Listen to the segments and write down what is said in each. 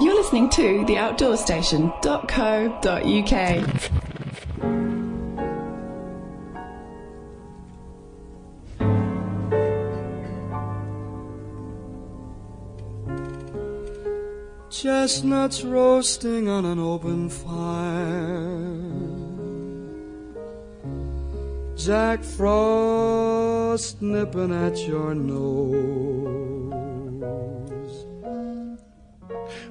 You're listening to theoutdoorstation.co.uk. Chestnuts roasting on an open fire, Jack Frost nipping at your nose.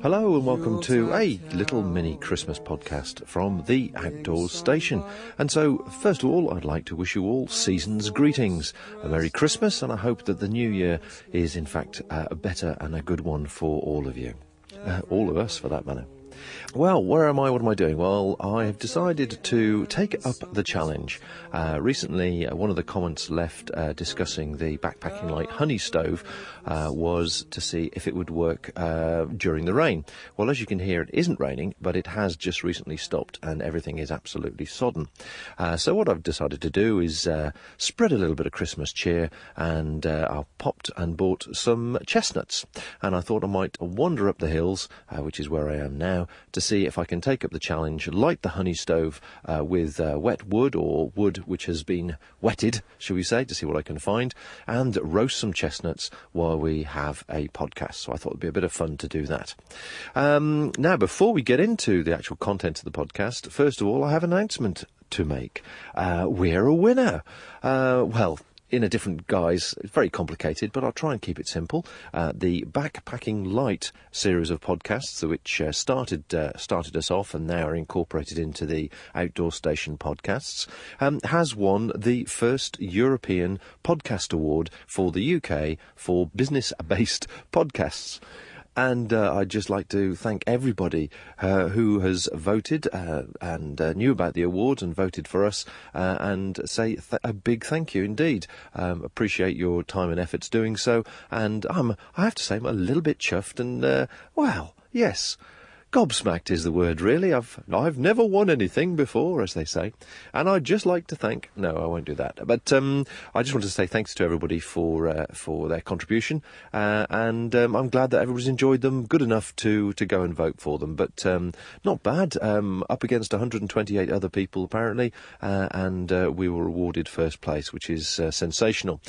Hello and welcome to a little mini Christmas podcast from the Outdoors Station. And so, first of all, I'd like to wish you all season's greetings. A Merry Christmas, and I hope that the new year is in fact a better and a good one for all of you. All of us, for that matter. Well, where am I? What am I doing? Well, I have decided to take up the challenge. Recently, one of the comments left discussing the backpacking light honey stove was to see if it would work during the rain. Well, as you can hear, it isn't raining, but it has just recently stopped and everything is absolutely sodden. So what I've decided to do is spread a little bit of Christmas cheer, and I popped and bought some chestnuts. And I thought I might wander up the hills, which is where I am now, to see if I can take up the challenge, light the honey stove with wet wood or wood which has been wetted, shall we say, to see what I can find, and roast some chestnuts while we have a podcast. So I thought it'd be a bit of fun to do that. Now, before we get into the actual content of the podcast, first of all, I have an announcement to make. We're a winner. Well, in a different guise. It's very complicated, but I'll try and keep it simple. The Backpacking Light series of podcasts, which started us off and now are incorporated into the Outdoor Station podcasts, has won the first European Podcast Award for the UK for business-based podcasts. And I'd just like to thank everybody who has voted and knew about the award and voted for us, and say a big thank you indeed. Appreciate your time and efforts doing so. And I have to say, I'm a little bit chuffed and, well, yes, gobsmacked is the word, really. I've never won anything before, as they say. And I'd just like to thank... No, I won't do that. But I just want to say thanks to everybody for their contribution. And I'm glad that everybody's enjoyed them, good enough to go and vote for them. But not bad. Up against 128 other people, apparently. And we were awarded first place, which is sensational.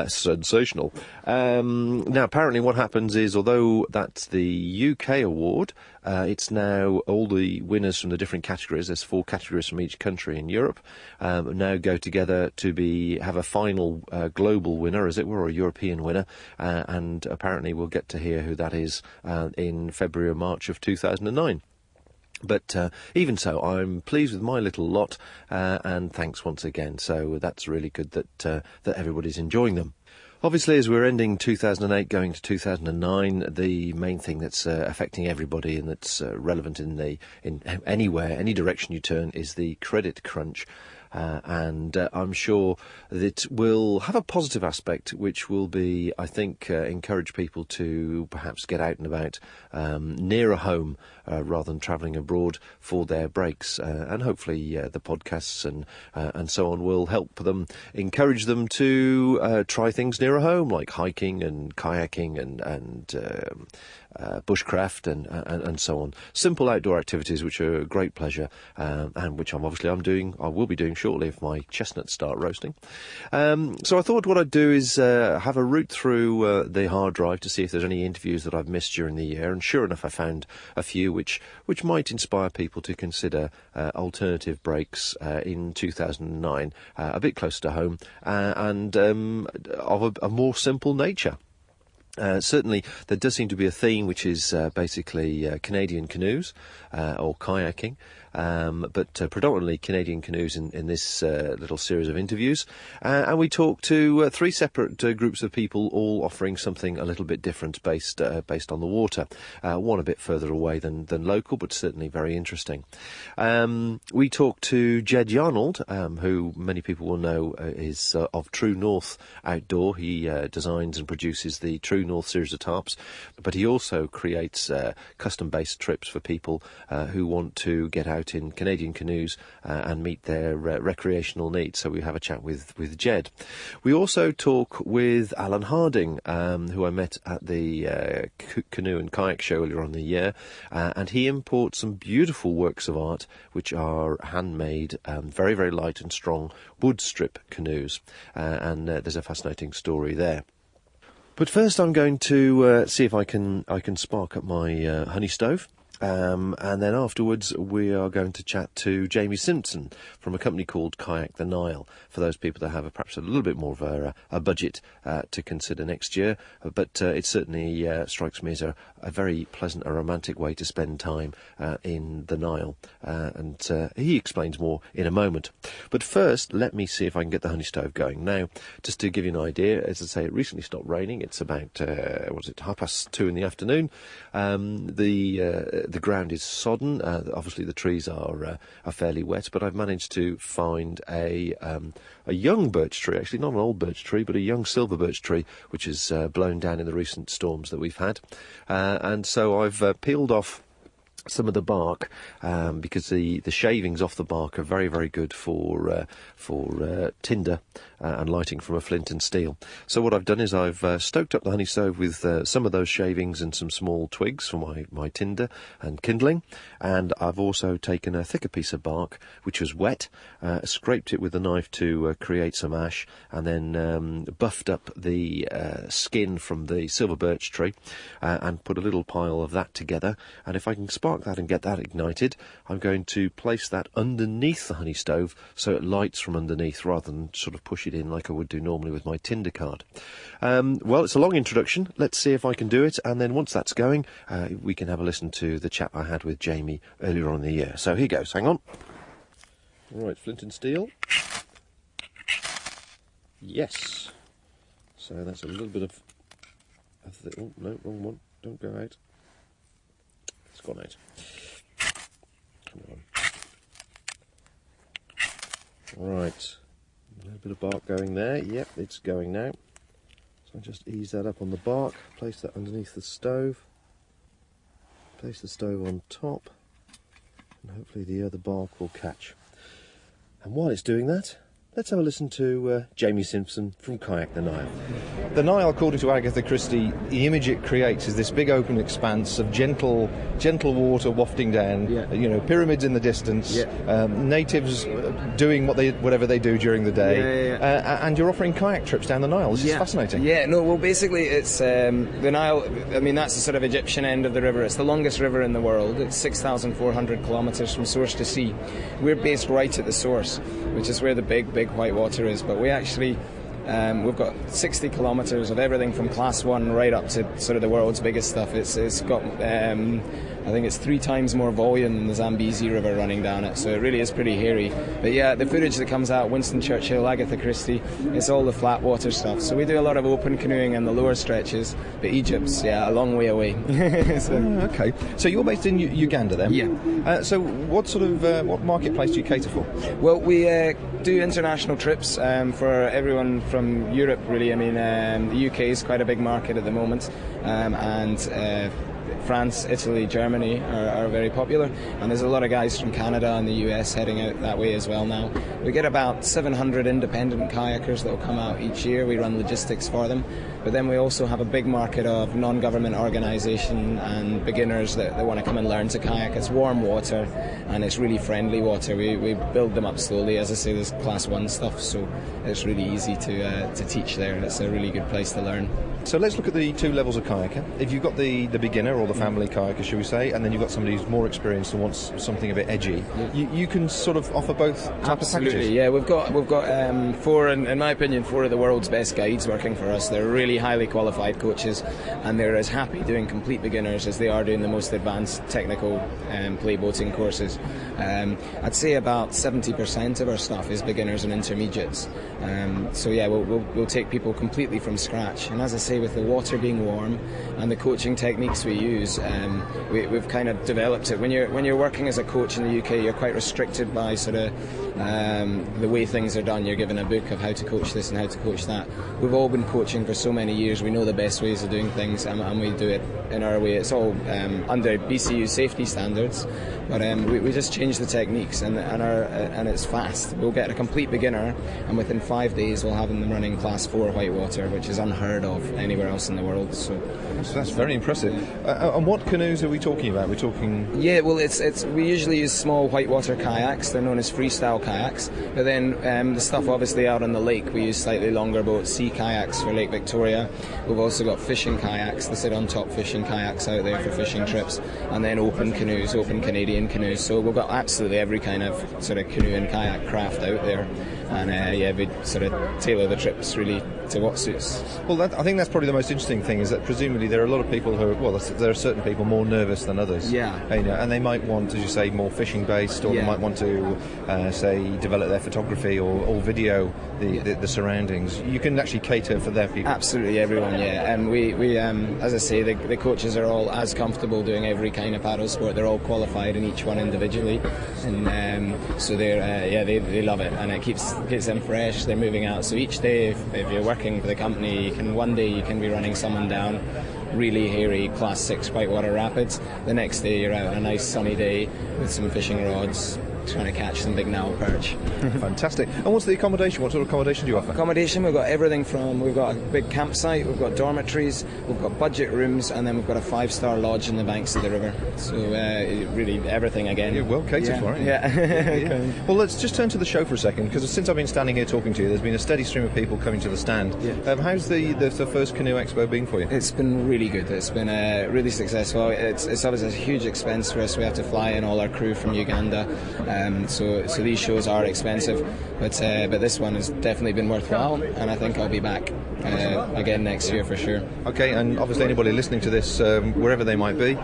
Sensational. Now, apparently what happens is, although that's the UK award... it's now all the winners from the different categories. There's 4 categories from each country in Europe. Now go together to have a final global winner, as it were, or a European winner. And apparently we'll get to hear who that is in February or March of 2009. But even so, I'm pleased with my little lot, and thanks once again. So that's really good that everybody's enjoying them. Obviously, as we're ending 2008, going to 2009, the main thing that's affecting everybody and that's relevant in anywhere, any direction you turn, is the credit crunch. And I'm sure that it will have a positive aspect, which will be, I think, encourage people to perhaps get out and about nearer home rather than travelling abroad for their breaks. And hopefully the podcasts and so on will help them, encourage them to try things nearer home, like hiking and kayaking and bushcraft and so on. Simple outdoor activities which are a great pleasure, and which I will be doing shortly if my chestnuts start roasting. So I thought what I'd do is have a route through the hard drive to see if there's any interviews that I've missed during the year, and sure enough I found a few which might inspire people to consider alternative breaks in 2009, a bit closer to home, and of a more simple nature. Certainly, there does seem to be a theme, which is basically Canadian canoes or kayaking, but predominantly Canadian canoes in this little series of interviews. And we talked to 3 separate groups of people, all offering something a little bit different based on the water. One a bit further away than local, but certainly very interesting. We talked to Jed Yarnold, who many people will know is of True North Outdoor. He designs and produces the True North series of tarps, but he also creates custom-based trips for people who want to get out out in Canadian canoes and meet their recreational needs. So we have a chat with Jed. We also talk with Alan Harding, who I met at the canoe and kayak show earlier on in the year, and he imports some beautiful works of art which are handmade, very, very light and strong wood strip canoes, and there's a fascinating story there. But first I'm going to see if I can spark up my honey stove. And then afterwards we are going to chat to Jamie Simpson from a company called Kayak the Nile, for those people that have perhaps a little bit more of a budget to consider next year. But it certainly strikes me as a very pleasant and romantic way to spend time in the Nile. And he explains more in a moment. But first, let me see if I can get the honey stove going. Now, just to give you an idea, as I say, it recently stopped raining. It's about, 2:30 in the afternoon. The ground is sodden. Obviously, the trees are fairly wet, but I've managed to find a young birch tree, actually not an old birch tree, but a young silver birch tree, which has blown down in the recent storms that we've had. And so I've peeled off some of the bark, because the shavings off the bark are very, very good for tinder and lighting from a flint and steel. So what I've done is I've stoked up the honey stove with some of those shavings and some small twigs for my tinder and kindling, and I've also taken a thicker piece of bark which was wet, scraped it with a knife to create some ash, and then buffed up the skin from the silver birch tree and put a little pile of that together. And if I can spark that and get that ignited, I'm going to place that underneath the honey stove so it lights from underneath rather than sort of push it in like I would do normally with my tinder card. Well, it's a long introduction. Let's see if I can do it, and then once that's going, we can have a listen to the chat I had with Jamie earlier on in the year. So here goes, hang on. Right, flint and steel. Yes. So that's a little bit of oh, no, wrong one. Don't go out. It's gone out. Come on. Right. A little bit of bark going there. Yep, it's going now. So I just ease that up on the bark, place that underneath the stove, place the stove on top, and hopefully the other bark will catch. And while it's doing that, let's have a listen to Jamie Simpson from Kayak the Nile. The Nile, according to Agatha Christie, the image it creates is this big open expanse of gentle water wafting down, pyramids in the distance, natives doing whatever they do during the day, and you're offering kayak trips down the Nile. This is fascinating. Yeah, no, well, basically it's the Nile, I mean, that's the sort of Egyptian end of the river. It's the longest river in the world. It's 6,400 kilometres from source to sea. We're based right at the source, which is where the big white water is, but we actually we've got 60 kilometres of everything from class 1 right up to sort of the world's biggest stuff. It's got I think it's 3 times more volume than the Zambezi River running down it, so it really is pretty hairy. But yeah, the footage that comes out, Winston Churchill, Agatha Christie, it's all the flat water stuff. So we do a lot of open canoeing in the lower stretches, but Egypt's, a long way away. Okay, so you're based in Uganda then? Yeah. So what sort of, what marketplace do you cater for? Well, we do international trips for everyone from Europe, really. I mean, the UK is quite a big market at the moment, and France, Italy, Germany are very popular, and there's a lot of guys from Canada and the US heading out that way as well now. We get about 700 independent kayakers that will come out each year. We run logistics for them, but then we also have a big market of non-government organisation and beginners that want to come and learn to kayak. It's warm water and it's really friendly water. We build them up slowly. As I say, there's class 1 stuff, so it's really easy to teach there, and it's a really good place to learn. So let's look at the 2 levels of kayaker. If you've got the beginner or the family kayaker, shall we say, and then you've got somebody who's more experienced and wants something a bit edgy, you can sort of offer both types of packages. Yeah, we've got 4, in my opinion, 4 of the world's best guides working for us. They're really highly qualified coaches, and they're as happy doing complete beginners as they are doing the most advanced technical play boating courses. I'd say about 70% of our staff is beginners and intermediates. So yeah, we'll take people completely from scratch. And as I say, with the water being warm and the coaching techniques we use, we've kind of developed it. When you're working as a coach in the UK, you're quite restricted by sort of the way things are done. You're given a book of how to coach this and how to coach that. We've all been coaching for so many years. We know the best ways of doing things, and we do it in our way. It's all under BCU safety standards, but we just change the techniques, and it's fast. We'll get a complete beginner, and within 5 days we'll have them running class 4 whitewater, which is unheard of anywhere else in the world. So that's very impressive. And what canoes are we talking about? We're talking... Yeah, well, we usually use small whitewater kayaks. They're known as freestyle kayaks. But then the stuff obviously out on the lake, we use slightly longer boats, sea kayaks for Lake Victoria. We've also got fishing kayaks, the sit-on-top fishing kayaks out there for fishing trips, and then open canoes, open Canadian canoes. So we've got absolutely every kind of sort of canoe and kayak craft out there. And we sort of tailor the trips really to what suits. Well, I think that's probably the most interesting thing, is that presumably there are a lot of people who, well, there are certain people more nervous than others. Yeah. And they might want, as you say, more fishing based, or they might want to, say, develop their photography or video the surroundings. You can actually cater for their people. Absolutely, everyone, yeah. And we as I say, the coaches are all as comfortable doing every kind of paddle sport. They're all qualified in each one individually, and so they love it, and it keeps them fresh. They're moving out. So each day, if you're working for the company, one day you can be running someone down really hairy class 6 whitewater rapids. The next day you're out on a nice sunny day with some fishing rods, trying to catch some big Nile perch. Fantastic. And what's the accommodation? What sort of accommodation do you offer? Accommodation, we've got everything from, we've got a big campsite, we've got dormitories, we've got budget rooms, and then we've got a 5-star lodge in the banks of the river. So really everything again. You're well catered for it. Yeah. Well, let's just turn to the show for a second, because since I've been standing here talking to you, there's been a steady stream of people coming to the stand. Yeah. How's the first canoe expo been for you? It's been really good. It's been really successful. It's obviously a huge expense for us. We have to fly in all our crew from Uganda, so these shows are expensive, but this one has definitely been worthwhile, and I think I'll be back again next year for sure. Okay, and obviously anybody listening to this, wherever they might be,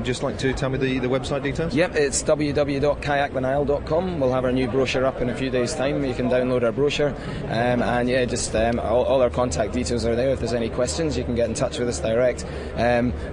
just like to tell me the website details? Yep, it's www.kayakthenile.com. We'll have our new brochure up in a few days' time. You can download our brochure, and just all our contact details are there. If there's any questions, you can get in touch with us direct.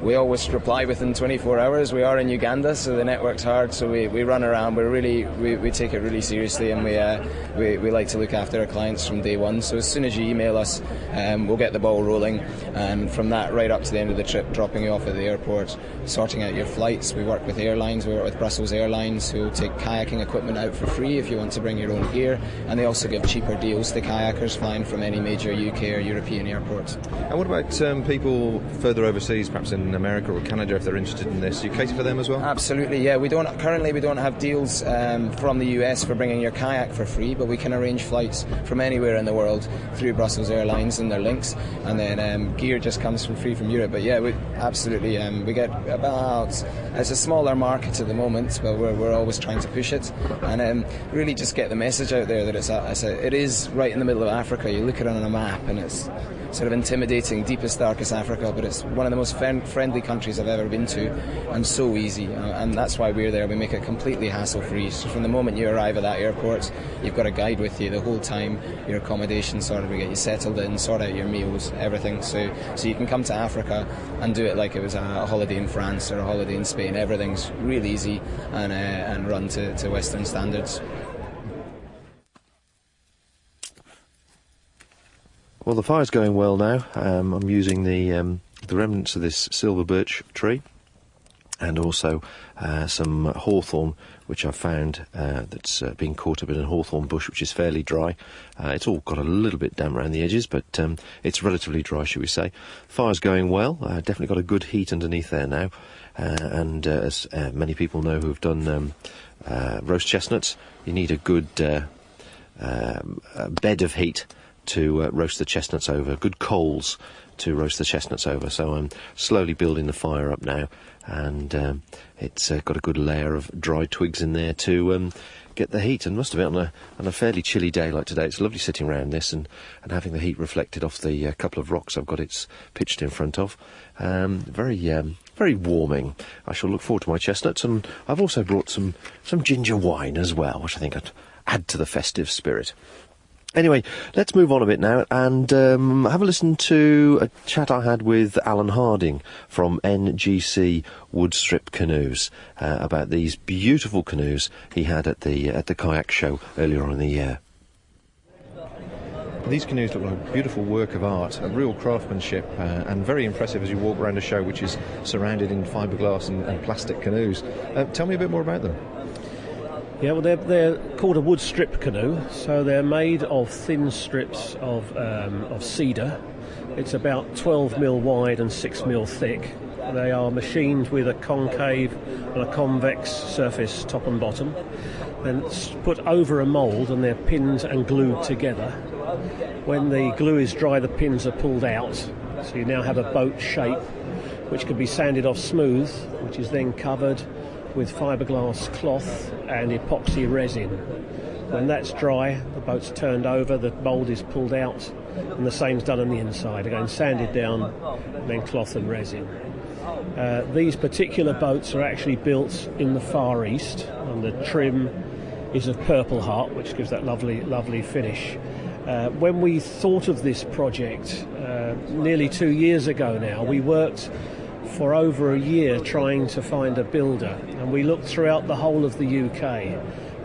We always reply within 24 hours. We are in Uganda, so the network's hard, so we run around. We take it really seriously, and we like to look after our clients from day one. So as soon as you email us, we'll get the ball rolling, and from that right up to the end of the trip, dropping you off at the airport, sorting out your flights. We work with airlines. We work with Brussels Airlines, who take kayaking equipment out for free if you want to bring your own gear, and they also give cheaper deals to kayakers flying from any major UK or European airport. And what about people further overseas, perhaps in America or Canada, if they're interested in this? You cater for them as well? Absolutely, yeah. Currently we don't have deals from the US for bringing your kayak for free, but we can arrange flights from anywhere in the world through Brussels Airlines and their links, and then gear just comes for free from Europe. But yeah, we get about, it's a smaller market at the moment, but we're always trying to push it, and really just get the message out there that it is right in the middle of Africa. You look at it on a map and it's sort of intimidating, deepest, darkest Africa, but it's one of the most friendly countries I've ever been to, and so easy, and that's why we're there. We make it completely hassle-free. So from the moment you arrive at that airport, you've got a guide with you the whole time, your accommodation sorted, we get you settled in, sort out your meals, everything, so you can come to Africa and do it like it was a holiday in France or a holiday in Spain. Everything's really easy, and run to Western standards. Well, the fire's going well now. I'm using the remnants of this silver birch tree, and also some hawthorn, which I've found that's been caught up in a hawthorn bush, which is fairly dry. It's all got a little bit damp around the edges, but it's relatively dry, shall we say. Fire's going well. Definitely got a good heat underneath there now, and as many people know who have done roast chestnuts, you need a good bed of heat to roast the chestnuts over, good coals to roast the chestnuts over. So I'm slowly building the fire up now, and it's got a good layer of dry twigs in there to get the heat. And must have been on a fairly chilly day like today. It's lovely sitting around this and having the heat reflected off the couple of rocks I've got it's pitched in front of. Very warming. I shall look forward to my chestnuts, and I've also brought some ginger wine as well, which I think I'd add to the festive spirit. Anyway, let's move on a bit now and have a listen to a chat I had with Alan Harding from NGC Woodstrip Canoes about these beautiful canoes he had at the kayak show earlier on in the year. These canoes look like a beautiful work of art, a real craftsmanship, and very impressive as you walk around a show which is surrounded in fiberglass and plastic canoes. Tell me a bit more about them. Yeah, well, they're called a wood strip canoe, so they're made of thin strips of cedar. It's about 12 mil wide and 6 mil thick. They are machined with a concave and a convex surface, top and bottom, then put over a mould, and they're pinned and glued together. When the glue is dry, the pins are pulled out, so you now have a boat shape, which can be sanded off smooth, which is then covered with fiberglass cloth and epoxy resin. When that's dry, the boat's turned over, the mould is pulled out, and the same's done on the inside, again sanded down, and then cloth and resin. These particular boats are actually built in the Far East, and the trim is of purple heart, which gives that lovely finish. When we thought of this project nearly 2 years ago now, we worked for over a year trying to find a builder, and we looked throughout the whole of the UK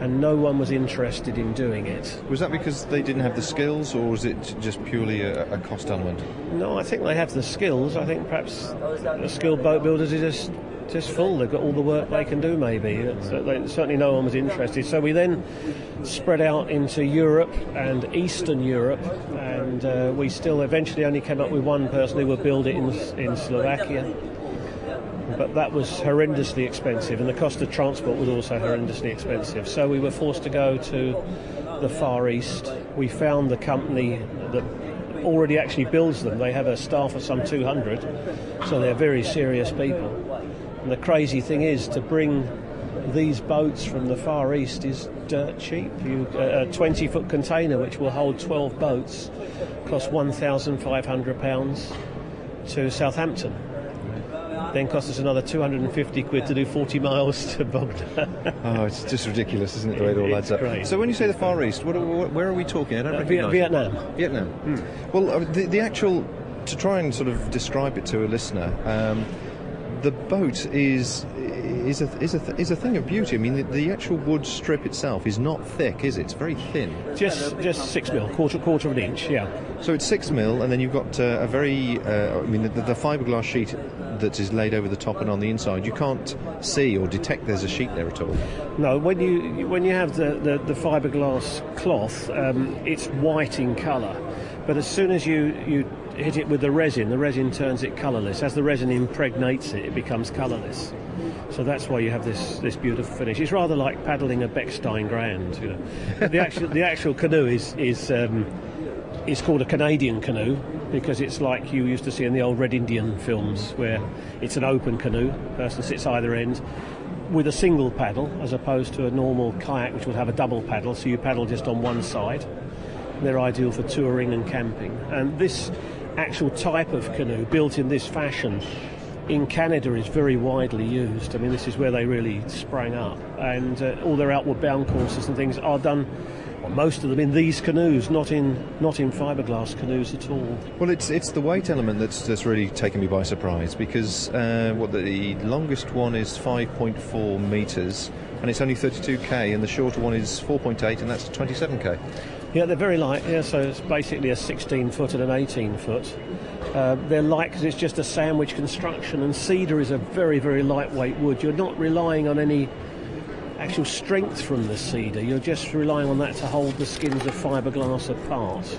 and no one was interested in doing it. Was that because they didn't have the skills, or was it just purely a cost element? No, I think they have the skills. I think perhaps the skilled boat builders are just full. They've got all the work they can do, maybe. Certainly no one was interested. So we then spread out into Europe and Eastern Europe, and we still eventually only came up with one person who would build it in Slovakia. But that was horrendously expensive, and the cost of transport was also horrendously expensive. So we were forced to go to the Far East. We found the company that already actually builds them. They have a staff of some 200, so they're very serious people. And the crazy thing is, to bring these boats from the Far East is dirt cheap. A 20-foot container which will hold 12 boats costs £1,500 to Southampton. Then cost us another 250 quid to do 40 miles to Bogota. Oh, it's just ridiculous, isn't it, the way it all adds up? Great. So when you say the Far East, where are we talking? I don't recognise Vietnam. Vietnam. Well, the actual, to try and sort of describe it to a listener, the boat is a thing of beauty. I mean, the actual wood strip itself is not thick, is it? It's very thin. Just 6 mil, quarter of an inch, yeah. So it's 6 mil, and then you've got a very, the fiberglass sheet that is laid over the top and on the inside. You can't see or detect there's a sheet there at all. No, when you have the fiberglass cloth, it's white in colour. But as soon as you hit it with the resin turns it colourless. As the resin impregnates it, it becomes colourless. So that's why you have this beautiful finish. It's rather like paddling a Bechstein Grand, you know. The actual canoe is called a Canadian canoe because it's like you used to see in the old Red Indian films, where it's an open canoe. The person sits either end with a single paddle, as opposed to a normal kayak which would have a double paddle, so you paddle just on one side. They're ideal for touring and camping. And this actual type of canoe, built in this fashion, in Canada is very widely used. I mean, this is where they really sprang up. And all their outward bound courses and things are done, well, most of them, in these canoes, not in fiberglass canoes at all. Well, it's the weight element that's really taken me by surprise, because the longest one is 5.4 metres, and it's only 32k, and the shorter one is 4.8, and that's 27k. Yeah, they're very light. Yeah, so it's basically a 16-foot and an 18-foot. They're light because it's just a sandwich construction, and cedar is a very, very lightweight wood. You're not relying on any actual strength from the cedar. You're just relying on that to hold the skins of fiberglass apart.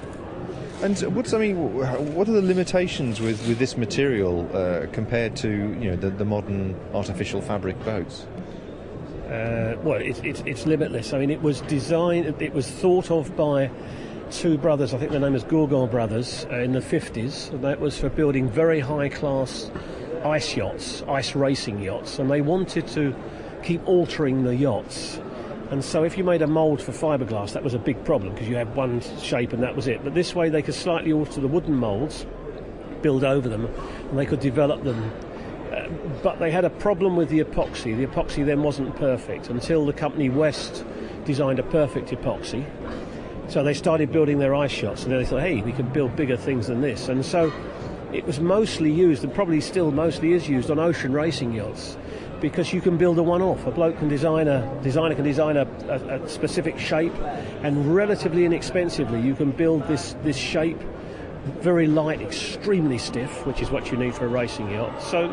And what are the limitations with this material compared to the modern artificial fabric boats? Well, it's limitless. I mean, it was thought of by two brothers, I think their name is Gourgon brothers, in the 50s, and that was for building very high-class ice yachts, ice racing yachts, and they wanted to keep altering the yachts. And so if you made a mould for fiberglass, that was a big problem, because you had one shape and that was it. But this way they could slightly alter the wooden moulds, build over them, and they could develop them. But they had a problem with the epoxy. The epoxy then wasn't perfect until the company West designed a perfect epoxy. So they started building their ice shots, and then they thought, hey, we can build bigger things than this. And so it was mostly used, and probably still mostly is used, on ocean racing yachts, because you can build a one-off. A bloke can design a specific shape, and relatively inexpensively you can build this shape, very light, extremely stiff, which is what you need for a racing yacht. So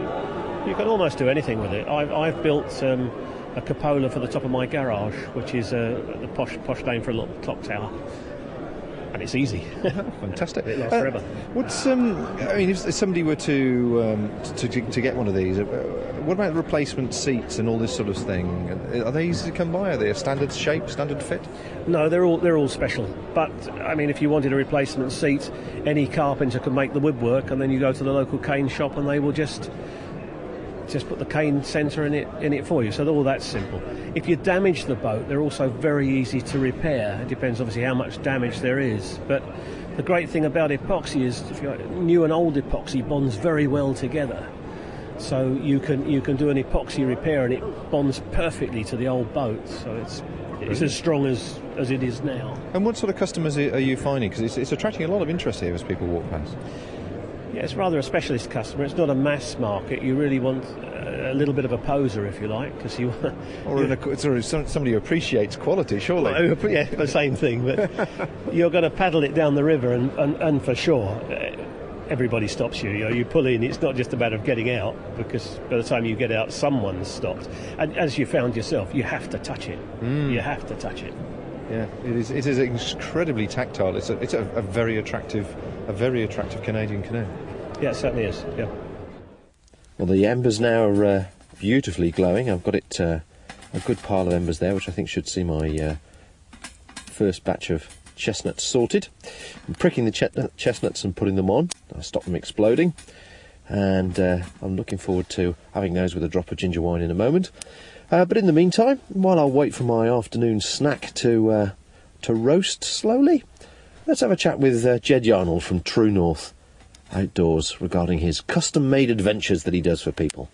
you can almost do anything with it. I've built a cupola for the top of my garage, which is the posh name for a little clock tower. And it's easy. Fantastic. It lasts forever. What's I mean, if somebody were to get one of these, what about replacement seats and all this sort of thing? Are they easy to come by? Are they a standard shape, standard fit? No, they're all special. But I mean, if you wanted a replacement seat, any carpenter can make the woodwork, and then you go to the local cane shop, and they will just put the cane centre in it for you. So all that's simple. If you damage the boat, they're also very easy to repair. It depends obviously how much damage there is. But the great thing about epoxy is, if you new and old epoxy bonds very well together. So you can do an epoxy repair and it bonds perfectly to the old boat. So it's as strong as it is now. And what sort of customers are you finding? Because it's attracting a lot of interest here as people walk past. Yeah, it's rather a specialist customer. It's not a mass market. You really want a little bit of a poser, if you like, because you... Or somebody who appreciates quality, surely. Well, yeah, the same thing. But you're going to paddle it down the river, and for sure, everybody stops you. You pull in. It's not just a matter of getting out, because by the time you get out, someone's stopped. And as you found yourself, you have to touch it. You have to touch it. Yeah, it is incredibly tactile. It's a very attractive Canadian canoe. Yeah, it certainly is. Yeah. Well, the embers now are beautifully glowing. I've got it a good pile of embers there, which I think should see my first batch of chestnuts sorted. I'm pricking the chestnuts and putting them on. I'll stop them exploding, and I'm looking forward to having those with a drop of ginger wine in a moment. But in the meantime, while I wait for my afternoon snack to roast slowly, let's have a chat with Jed Yarnold from True North Outdoors regarding his custom-made adventures that he does for people.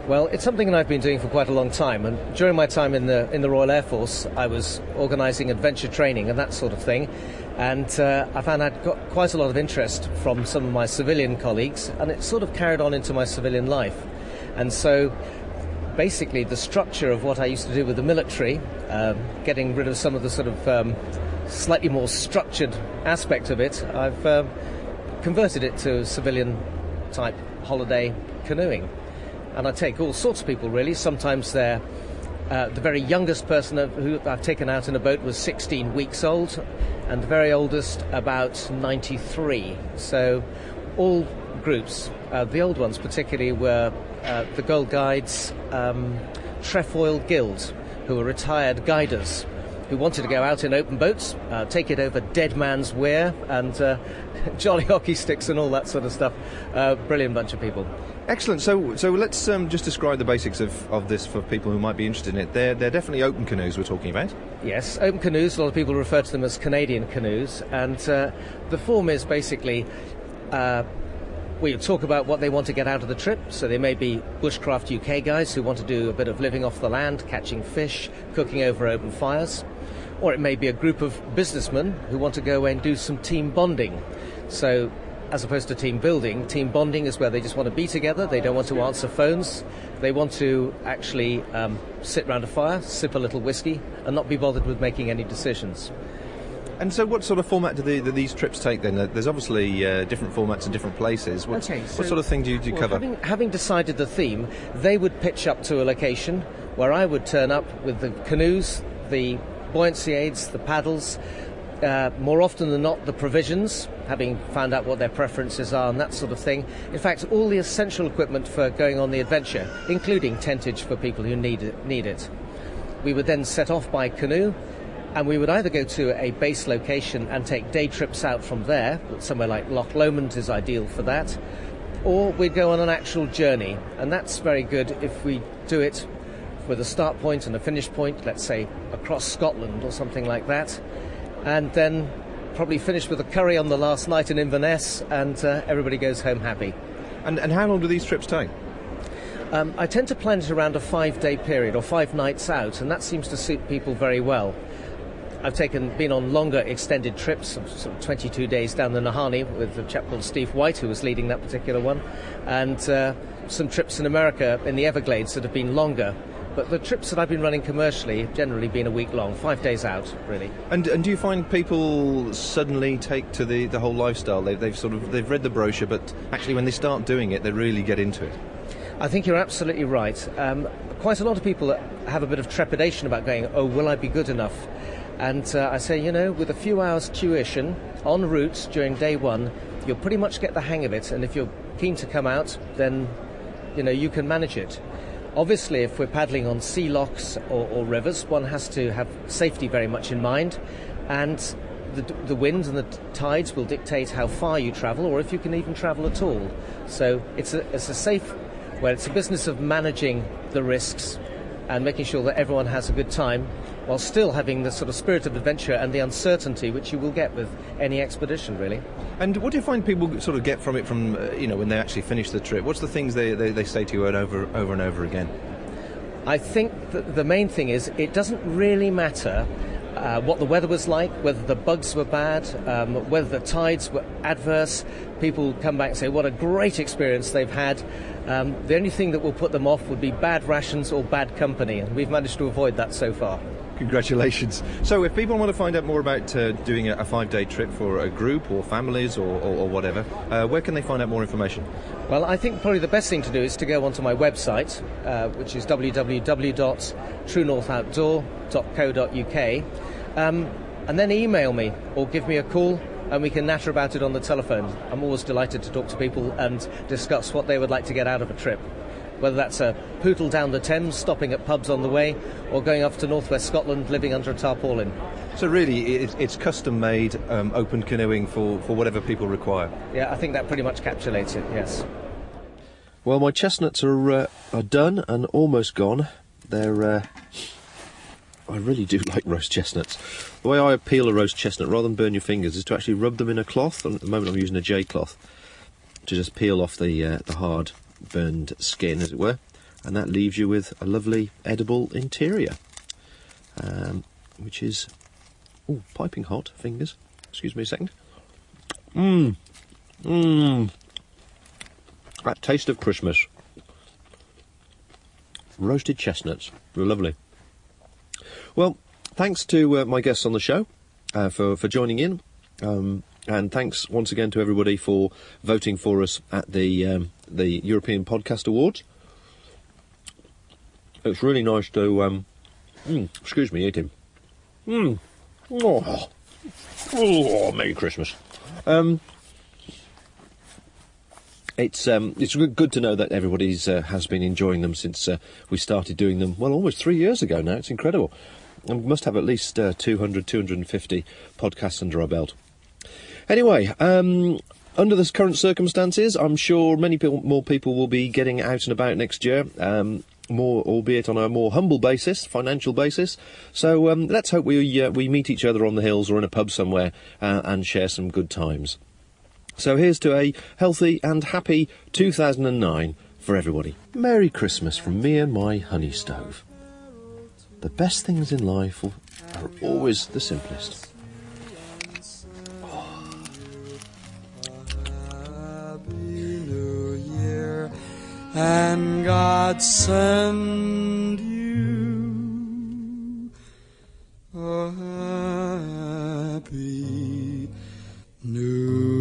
Well, it's something that I've been doing for quite a long time, and during my time in the Royal Air Force, I was organising adventure training and that sort of thing, and I found I'd got quite a lot of interest from some of my civilian colleagues, and it sort of carried on into my civilian life. And so basically the structure of what I used to do with the military, getting rid of some of the sort of slightly more structured aspect of it, I've converted it to civilian type holiday canoeing. And I take all sorts of people, really. Sometimes they're the very youngest person who I've taken out in a boat was 16 weeks old, and the very oldest about 93. So all groups, the old ones particularly, were the Gold Guides Trefoil Guild, who were retired guiders who wanted to go out in open boats, take it over Dead Man's Weir and jolly hockey sticks and all that sort of stuff. Brilliant bunch of people. Excellent. So let's just describe the basics of this for people who might be interested in it. They're definitely open canoes we're talking about. Yes, open canoes. A lot of people refer to them as Canadian canoes, and the form is basically we talk about what they want to get out of the trip. So they may be bushcraft UK guys who want to do a bit of living off the land, catching fish, cooking over open fires. Or it may be a group of businessmen who want to go away and do some team bonding. So as opposed to team building, team bonding is where they just want to be together. They don't want to answer phones. They want to actually sit round a fire, sip a little whiskey, and not be bothered with making any decisions. And so what sort of format do these trips take then? There's obviously different formats in different places. What sort of thing do you cover? Having decided the theme, they would pitch up to a location where I would turn up with the canoes, the buoyancy aids, the paddles, more often than not the provisions, having found out what their preferences are and that sort of thing. In fact, all the essential equipment for going on the adventure, including tentage for people who need it. We would then set off by canoe, and we would either go to a base location and take day trips out from there, somewhere like Loch Lomond is ideal for that, or we'd go on an actual journey, and that's very good if we do it with a start point and a finish point, let's say across Scotland or something like that, and then probably finish with a curry on the last night in Inverness, and everybody goes home happy. And how long do these trips take? I tend to plan it around a 5-day period or 5 nights out, and that seems to suit people very well. I've been on longer extended trips, sort of 22 days down the Nahani with a chap called Steve White, who was leading that particular one, and some trips in America in the Everglades that have been longer. But the trips that I've been running commercially have generally been a week long, 5 days out, really. And do you find people suddenly take to the whole lifestyle? They've read the brochure, but actually when they start doing it, they really get into it. I think you're absolutely right. Quite a lot of people have a bit of trepidation about going, oh, will I be good enough? And I say, with a few hours tuition en route during day one, you'll pretty much get the hang of it. And if you're keen to come out, then, you can manage it. Obviously, if we're paddling on sea locks or rivers, one has to have safety very much in mind, and the wind and the tides will dictate how far you travel, or if you can even travel at all. So it's a business of managing the risks and making sure that everyone has a good time, while still having the sort of spirit of adventure and the uncertainty which you will get with any expedition, really. And what do you find people sort of get from it when they actually finish the trip? What's the things they say to you over and over again? I think that the main thing is it doesn't really matter what the weather was like, whether the bugs were bad, whether the tides were adverse. People come back and say what a great experience they've had. The only thing that will put them off would be bad rations or bad company, and we've managed to avoid that so far. Congratulations. So if people want to find out more about doing a 5-day trip for a group or families or whatever, where can they find out more information? Well, I think probably the best thing to do is to go onto my website, which is www.truenorthoutdoor.co.uk, and then email me or give me a call, and we can natter about it on the telephone. I'm always delighted to talk to people and discuss what they would like to get out of a trip. Whether that's a poodle down the Thames, stopping at pubs on the way, or going off to northwest Scotland, living under a tarpaulin. So really, it's custom-made, open canoeing for whatever people require? Yeah, I think that pretty much encapsulates it, yes. Well, my chestnuts are done and almost gone. They're... I really do like roast chestnuts. The way I peel a roast chestnut, rather than burn your fingers, is to actually rub them in a cloth. And at the moment I'm using a J cloth to just peel off the hard burned skin, as it were, and that leaves you with a lovely edible interior, which is piping hot. Fingers, excuse me a second. That taste of Christmas. Roasted chestnuts, they're lovely. Well, thanks to my guests on the show for joining in. And thanks once again to everybody for voting for us at the European Podcast Awards. It's really nice to... excuse me, eating. Oh, Merry Christmas. It's good to know that everybody has been enjoying them since we started doing them, well, almost 3 years ago now. It's incredible. And we must have at least 200, 250 podcasts under our belt. Anyway, under the current circumstances, I'm sure more people will be getting out and about next year, albeit on a more humble basis, financial basis. So let's hope we meet each other on the hills or in a pub somewhere and share some good times. So here's to a healthy and happy 2009 for everybody. Merry Christmas from me and my honey stove. The best things in life are always the simplest. And God send you a happy New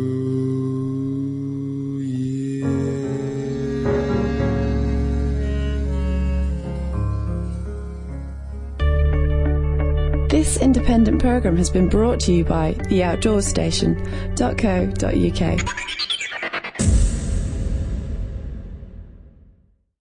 Year. This independent programme has been brought to you by theoutdoorstation.co.uk.